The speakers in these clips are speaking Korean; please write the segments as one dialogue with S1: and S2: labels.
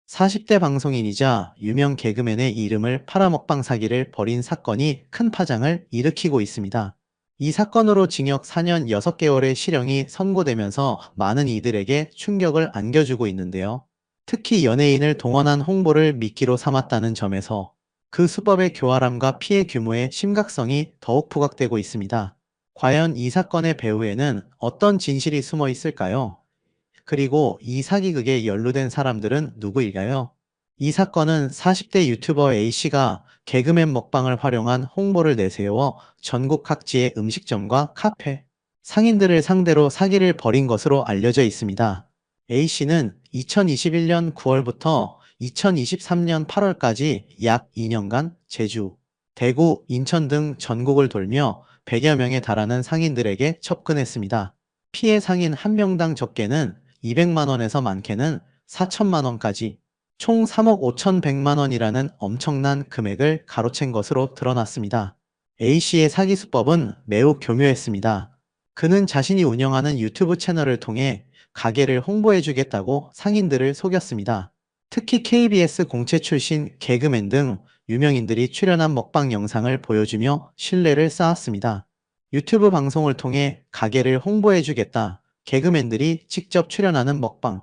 S1: 40대 방송인이자 유명 개그맨의 이름을 팔아먹방 사기를 벌인 사건이 큰 파장을 일으키고 있습니다. 이 사건으로 징역 4년 6개월의 실형이 선고되면서 많은 이들에게 충격을 안겨주고 있는데요. 특히 연예인을 동원한 홍보를 미끼로 삼았다는 점에서 그 수법의 교활함과 피해 규모의 심각성이 더욱 부각되고 있습니다. 과연 이 사건의 배후에는 어떤 진실이 숨어 있을까요? 그리고 이 사기극에 연루된 사람들은 누구일까요? 이 사건은 40대 유튜버 A씨가 개그맨 먹방을 활용한 홍보를 내세워 전국 각지의 음식점과 카페, 상인들을 상대로 사기를 벌인 것으로 알려져 있습니다. A씨는 2021년 9월부터 2023년 8월까지 약 2년간 제주, 대구, 인천 등 전국을 돌며 100여 명에 달하는 상인들에게 접근했습니다. 피해 상인 한 명당 적게는 200만 원에서 많게는 4천만 원까지 총 3억 5,100만 원이라는 엄청난 금액을 가로챈 것으로 드러났습니다. A씨의 사기 수법은 매우 교묘했습니다. 그는 자신이 운영하는 유튜브 채널을 통해 가게를 홍보해주겠다고 상인들을 속였습니다. 특히 KBS 공채 출신 개그맨 등 유명인들이 출연한 먹방 영상을 보여주며 신뢰를 쌓았습니다. 유튜브 방송을 통해 가게를 홍보해주겠다. 개그맨들이 직접 출연하는 먹방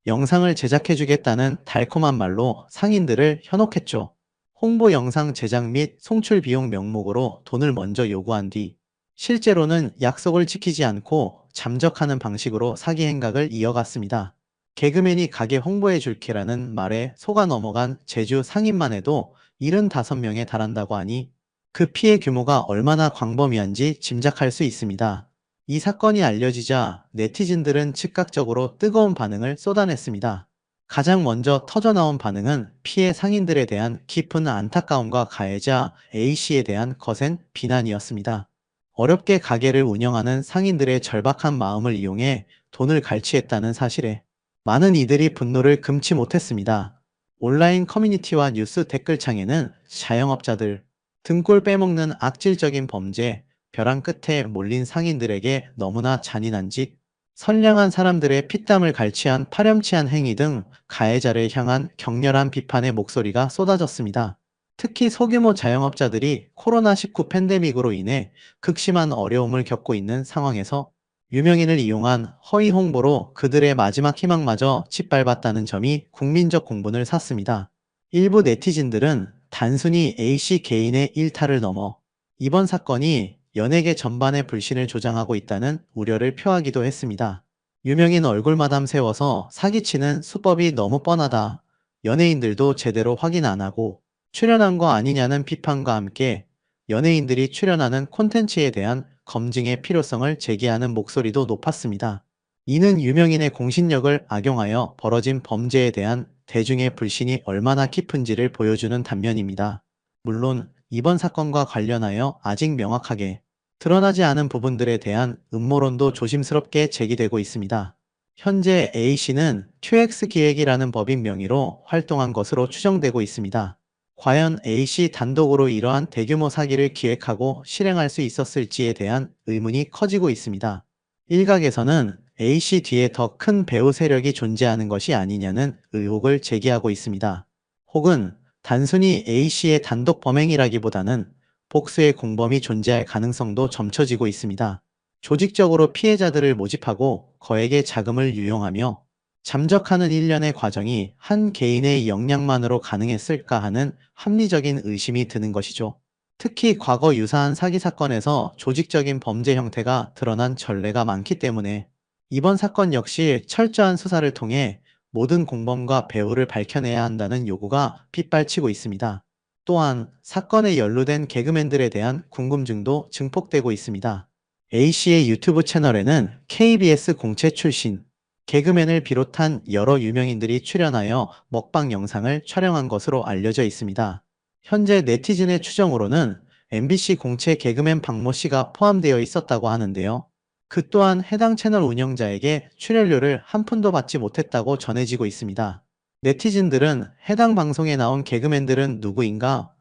S1: 영상을 제작해주겠다는 달콤한 말로 상인들을 현혹했죠. 홍보 영상 제작 및 송출 비용 명목으로 돈을 먼저 요구한 뒤 실제로는 약속을 지키지 않고 잠적하는 방식으로 사기 행각을 이어갔습니다. 개그맨이 가게 홍보해 줄게라는 말에 속아 넘어간 제주 상인만 해도 75명에 달한다고 하니 그 피해 규모가 얼마나 광범위한지 짐작할 수 있습니다. 이 사건이 알려지자 네티즌들은 즉각적으로 뜨거운 반응을 쏟아냈습니다. 가장 먼저 터져나온 반응은 피해 상인들에 대한 깊은 안타까움과 가해자 A씨에 대한 거센 비난이었습니다. 어렵게 가게를 운영하는 상인들의 절박한 마음을 이용해 돈을 갈취했다는 사실에 많은 이들이 분노를 금치 못했습니다. 온라인 커뮤니티와 뉴스 댓글창에는 자영업자들, 등골 빼먹는 악질적인 범죄, 벼랑 끝에 몰린 상인들에게 너무나 잔인한 짓, 선량한 사람들의 피땀을 갈취한 파렴치한 행위 등 가해자를 향한 격렬한 비판의 목소리가 쏟아졌습니다. 특히 소규모 자영업자들이 코로나19 팬데믹으로 인해 극심한 어려움을 겪고 있는 상황에서 유명인을 이용한 허위 홍보로 그들의 마지막 희망마저 짓밟았다는 점이 국민적 공분을 샀습니다. 일부 네티즌들은 단순히 A씨 개인의 일탈을 넘어 이번 사건이 연예계 전반의 불신을 조장하고 있다는 우려를 표하기도 했습니다. 유명인 얼굴마담 세워서 사기치는 수법이 너무 뻔하다. 연예인들도 제대로 확인 안 하고 출연한 거 아니냐는 비판과 함께 연예인들이 출연하는 콘텐츠에 대한 검증의 필요성을 제기하는 목소리도 높았습니다. 이는 유명인의 공신력을 악용하여 벌어진 범죄에 대한 대중의 불신이 얼마나 깊은지를 보여주는 단면입니다. 물론 이번 사건과 관련하여 아직 명확하게 드러나지 않은 부분들에 대한 음모론도 조심스럽게 제기되고 있습니다. 현재 A씨는 QX 기획이라는 법인 명의로 활동한 것으로 추정되고 있습니다. 과연 A씨 단독으로 이러한 대규모 사기를 기획하고 실행할 수 있었을지에 대한 의문이 커지고 있습니다. 일각에서는 A씨 뒤에 더 큰 배후 세력이 존재하는 것이 아니냐는 의혹을 제기하고 있습니다. 혹은 단순히 A씨의 단독 범행이라기보다는 복수의 공범이 존재할 가능성도 점쳐지고 있습니다. 조직적으로 피해자들을 모집하고 거액의 자금을 유용하며 잠적하는 일련의 과정이 한 개인의 역량만으로 가능했을까 하는 합리적인 의심이 드는 것이죠. 특히 과거 유사한 사기 사건에서 조직적인 범죄 형태가 드러난 전례가 많기 때문에 이번 사건 역시 철저한 수사를 통해 모든 공범과 배후를 밝혀내야 한다는 요구가 빗발치고 있습니다. 또한 사건에 연루된 개그맨들에 대한 궁금증도 증폭되고 있습니다. A씨의 유튜브 채널에는 KBS 공채 출신, 개그맨을 비롯한 여러 유명인들이 출연하여 먹방 영상을 촬영한 것으로 알려져 있습니다. 현재 네티즌의 추정으로는 MBC 공채 개그맨 박모 씨가 포함되어 있었다고 하는데요. 그 또한 해당 채널 운영자에게 출연료를 한 푼도 받지 못했다고 전해지고 있습니다. 네티즌들은 해당 방송에 나온 개그맨들은 누구인가?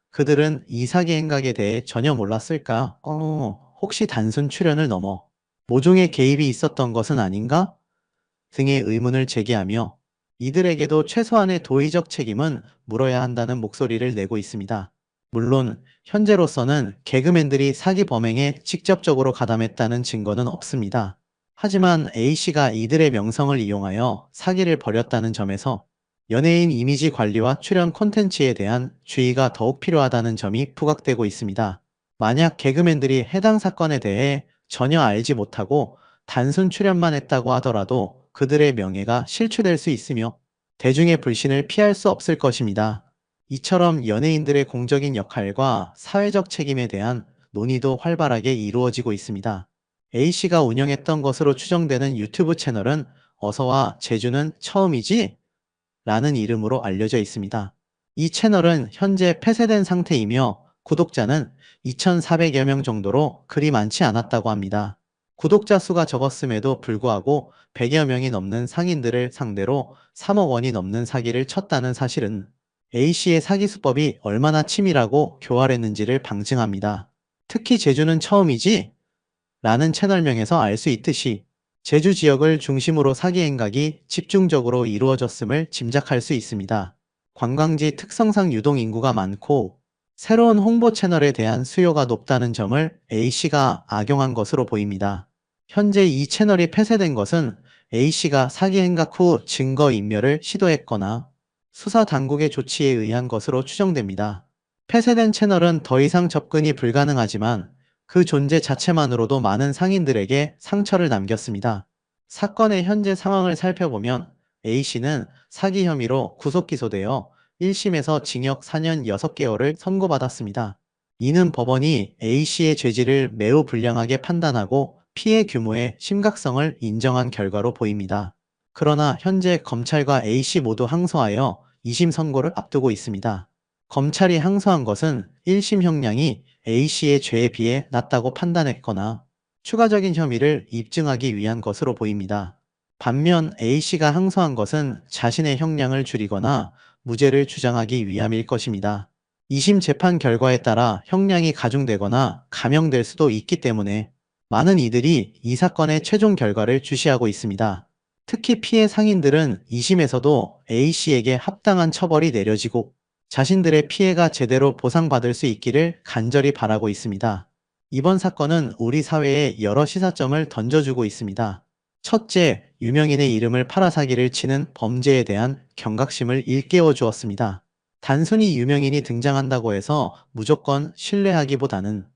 S1: 그들은 이 사기 행각에 대해 전혀 몰랐을까? 혹시 단순 출연을 넘어 모종의 개입이 있었던 것은 아닌가? 등의 의문을 제기하며 이들에게도 최소한의 도의적 책임은 물어야 한다는 목소리를 내고 있습니다. 물론 현재로서는 개그맨들이 사기 범행에 직접적으로 가담했다는 증거는 없습니다. 하지만 A씨가 이들의 명성을 이용하여 사기를 벌였다는 점에서 연예인 이미지 관리와 출연 콘텐츠에 대한 주의가 더욱 필요하다는 점이 부각되고 있습니다. 만약 개그맨들이 해당 사건에 대해 전혀 알지 못하고 단순 출연만 했다고 하더라도 그들의 명예가 실추될 수 있으며 대중의 불신을 피할 수 없을 것입니다. 이처럼 연예인들의 공적인 역할과 사회적 책임에 대한 논의도 활발하게 이루어지고 있습니다. A씨가 운영했던 것으로 추정되는 유튜브 채널은 어서와 제주는 처음이지? 라는 이름으로 알려져 있습니다. 이 채널은 현재 폐쇄된 상태이며 구독자는 2,400여 명 정도로 그리 많지 않았다고 합니다. 구독자 수가 적었음에도 불구하고 100여 명이 넘는 상인들을 상대로 3억 원이 넘는 사기를 쳤다는 사실은 A씨의 사기 수법이 얼마나 치밀하고 교활했는지를 방증합니다. 특히 제주는 처음이지? 라는 채널명에서 알 수 있듯이 제주 지역을 중심으로 사기 행각이 집중적으로 이루어졌음을 짐작할 수 있습니다. 관광지 특성상 유동 인구가 많고 새로운 홍보 채널에 대한 수요가 높다는 점을 A씨가 악용한 것으로 보입니다. 현재 이 채널이 폐쇄된 것은 A씨가 사기 행각 후 증거인멸을 시도했거나 수사 당국의 조치에 의한 것으로 추정됩니다. 폐쇄된 채널은 더 이상 접근이 불가능하지만 그 존재 자체만으로도 많은 상인들에게 상처를 남겼습니다. 사건의 현재 상황을 살펴보면 A씨는 사기 혐의로 구속 기소되어 1심에서 징역 4년 6개월을 선고받았습니다. 이는 법원이 A씨의 죄질을 매우 불량하게 판단하고 피해 규모의 심각성을 인정한 결과로 보입니다. 그러나 현재 검찰과 A씨 모두 항소하여 2심 선고를 앞두고 있습니다. 검찰이 항소한 것은 1심 형량이 A씨의 죄에 비해 낮다고 판단했거나 추가적인 혐의를 입증하기 위한 것으로 보입니다. 반면 A씨가 항소한 것은 자신의 형량을 줄이거나 무죄를 주장하기 위함일 것입니다. 2심 재판 결과에 따라 형량이 가중되거나 감형될 수도 있기 때문에 많은 이들이 이 사건의 최종 결과를 주시하고 있습니다. 특히 피해 상인들은 2심에서도 A씨에게 합당한 처벌이 내려지고 자신들의 피해가 제대로 보상받을 수 있기를 간절히 바라고 있습니다. 이번 사건은 우리 사회에 여러 시사점을 던져주고 있습니다. 첫째, 유명인의 이름을 팔아사기를 치는 범죄에 대한 경각심을 일깨워 주었습니다. 단순히 유명인이 등장한다고 해서 무조건 신뢰하기보다는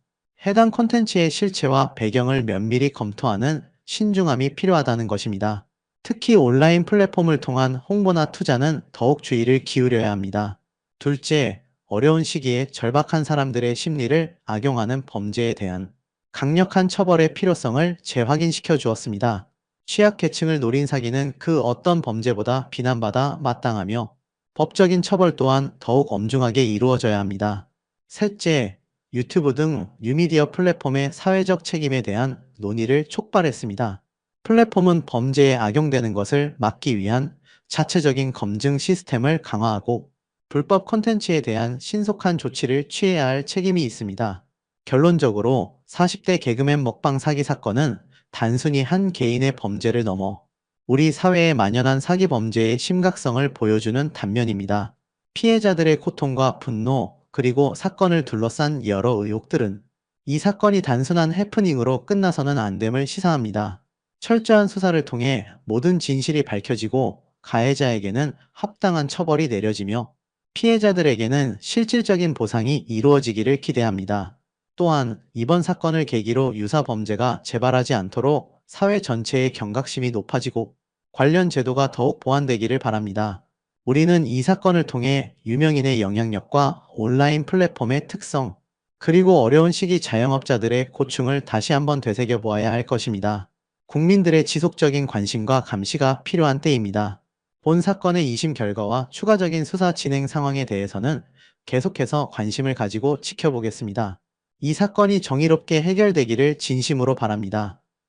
S1: 해당 콘텐츠의 실체와 배경을 면밀히 검토하는 신중함이 필요하다는 것입니다. 특히 온라인 플랫폼을 통한 홍보나 투자는 더욱 주의를 기울여야 합니다. 둘째, 어려운 시기에 절박한 사람들의 심리를 악용하는 범죄에 대한 강력한 처벌의 필요성을 재확인시켜 주었습니다. 취약계층을 노린 사기는 그 어떤 범죄보다 비난받아 마땅하며 법적인 처벌 또한 더욱 엄중하게 이루어져야 합니다. 셋째, 유튜브 등 뉴미디어 플랫폼의 사회적 책임에 대한 논의를 촉발했습니다. 플랫폼은 범죄에 악용되는 것을 막기 위한 자체적인 검증 시스템을 강화하고 불법 콘텐츠에 대한 신속한 조치를 취해야 할 책임이 있습니다. 결론적으로 40대 개그맨 먹방 사기 사건은 단순히 한 개인의 범죄를 넘어 우리 사회에 만연한 사기 범죄의 심각성을 보여주는 단면입니다. 피해자들의 고통과 분노, 그리고 사건을 둘러싼 여러 의혹들은 이 사건이 단순한 해프닝으로 끝나서는 안 됨을 시사합니다. 철저한 수사를 통해 모든 진실이 밝혀지고 가해자에게는 합당한 처벌이 내려지며 피해자들에게는 실질적인 보상이 이루어지기를 기대합니다. 또한 이번 사건을 계기로 유사 범죄가 재발하지 않도록 사회 전체의 경각심이 높아지고 관련 제도가 더욱 보완되기를 바랍니다. 우리는 이 사건을 통해 유명인의 영향력과 온라인 플랫폼의 특성, 그리고 어려운 시기 자영업자들의 고충을 다시 한번 되새겨 보아야 할 것입니다. 국민들의 지속적인 관심과 감시가 필요한 때입니다. 본 사건의 2심 결과와 추가적인 수사 진행 상황에 대해서는 계속해서 관심을 가지고 지켜보겠습니다. 이 사건이 정의롭게 해결되기를 진심으로 바랍니다.